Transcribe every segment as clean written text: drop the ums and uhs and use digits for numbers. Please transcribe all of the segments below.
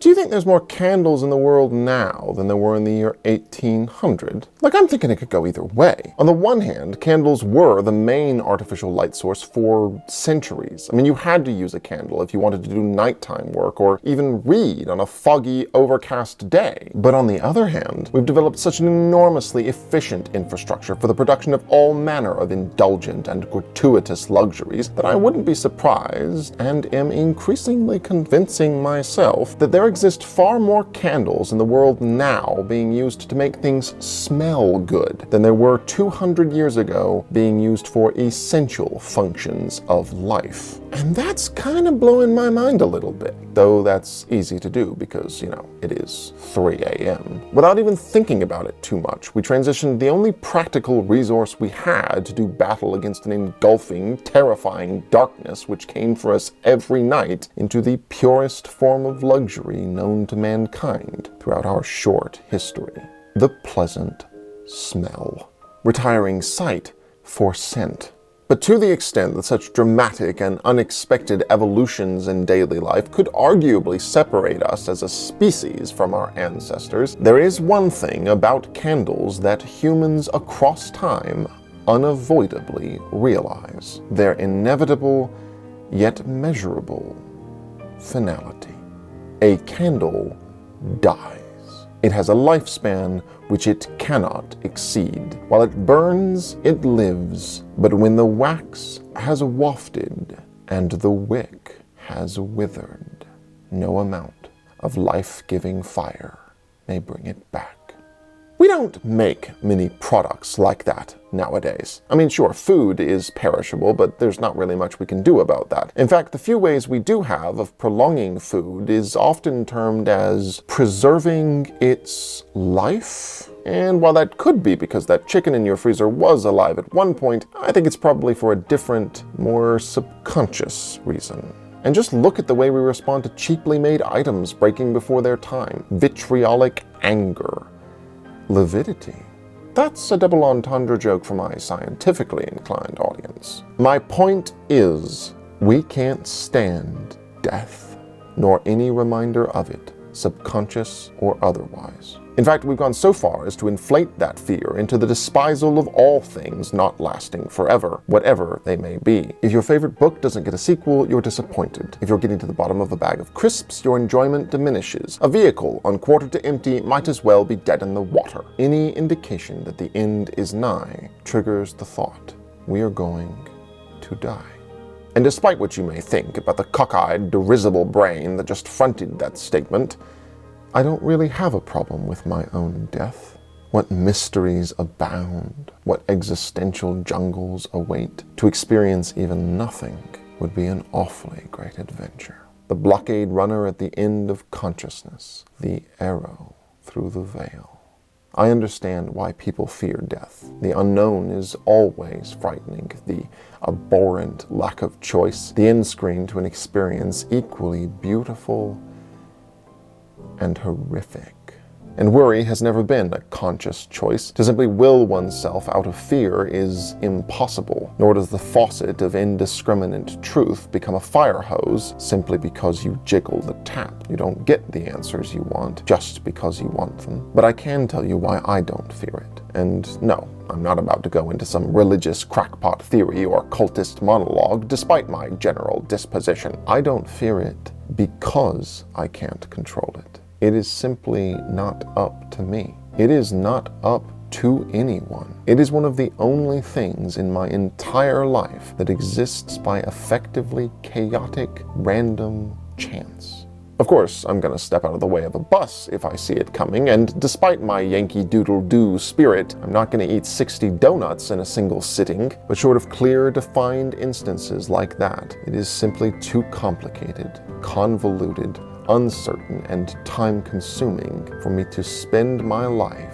do you think there's more candles in the world now than there were in the year 1800? Like, I'm thinking it could go either way. On the one hand, candles were the main artificial light source for centuries. I mean, you had to use a candle if you wanted to do nighttime work or even read on a foggy, overcast day. But on the other hand, we've developed such an enormously efficient infrastructure for the production of all manner of indulgent and gratuitous luxuries that I wouldn't be surprised, and am increasingly convincing myself, that there exist far more candles in the world now being used to make things smell good than there were 200 years ago being used for essential functions of life. And that's kind of blowing my mind a little bit, though that's easy to do because, it is 3 a.m. Without even thinking about it too much, we transitioned the only practical resource we had to do battle against an engulfing, terrifying darkness which came for us every night into the purest form of luxury known to mankind throughout our short history: the pleasant smell. Retiring sight for scent. But to the extent that such dramatic and unexpected evolutions in daily life could arguably separate us as a species from our ancestors, there is one thing about candles that humans across time unavoidably realize: their inevitable yet measurable finality. A candle dies. It has a lifespan which it cannot exceed. While it burns, it lives. But when the wax has wafted and the wick has withered, no amount of life-giving fire may bring it back. We don't make many products like that nowadays. I mean, sure, food is perishable, but there's not really much we can do about that. In fact, the few ways we do have of prolonging food is often termed as preserving its life. And while that could be because that chicken in your freezer was alive at one point, I think it's probably for a different, more subconscious reason. And just look at the way we respond to cheaply made items breaking before their time. Vitriolic anger. Lividity. That's a double entendre joke for my scientifically inclined audience. My point is, we can't stand death, nor any reminder of it, subconscious or otherwise. In fact, we've gone so far as to inflate that fear into the despisal of all things not lasting forever, whatever they may be. If your favorite book doesn't get a sequel, you're disappointed. If you're getting to the bottom of a bag of crisps, your enjoyment diminishes. A vehicle on quarter to empty might as well be dead in the water. Any indication that the end is nigh triggers the thought, we are going to die. And despite what you may think about the cockeyed, derisible brain that just fronted that statement, I don't really have a problem with my own death. What mysteries abound, what existential jungles await. To experience even nothing would be an awfully great adventure. The blockade runner at the end of consciousness, the arrow through the veil. I understand why people fear death. The unknown is always frightening, the abhorrent lack of choice, the end screen to an experience equally beautiful and horrific. And worry has never been a conscious choice. To simply will oneself out of fear is impossible, nor does the faucet of indiscriminate truth become a fire hose simply because you jiggle the tap. You don't get the answers you want just because you want them. But I can tell you why I don't fear it. And no, I'm not about to go into some religious crackpot theory or cultist monologue, despite my general disposition. I don't fear it because I can't control it. It is simply not up to me. It is not up to anyone. It is one of the only things in my entire life that exists by effectively chaotic, random chance. Of course, I'm gonna step out of the way of a bus if I see it coming, and despite my Yankee Doodle-Doo spirit, I'm not gonna eat 60 donuts in a single sitting, but short of clear, defined instances like that, it is simply too complicated, convoluted, uncertain, and time-consuming for me to spend my life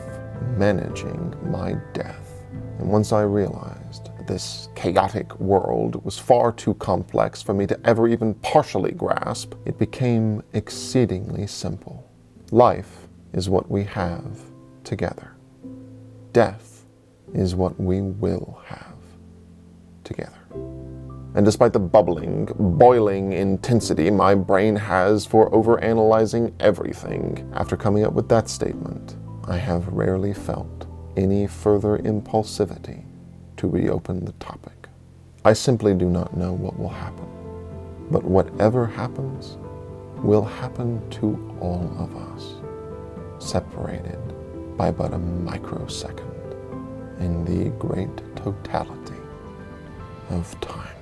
managing my death. And once I realized that this chaotic world was far too complex for me to ever even partially grasp, it became exceedingly simple. Life is what we have together. Death is what we will have together. And despite the bubbling, boiling intensity my brain has for overanalyzing everything, after coming up with that statement, I have rarely felt any further impulsivity to reopen the topic. I simply do not know what will happen, but whatever happens will happen to all of us, separated by but a microsecond in the great totality of time.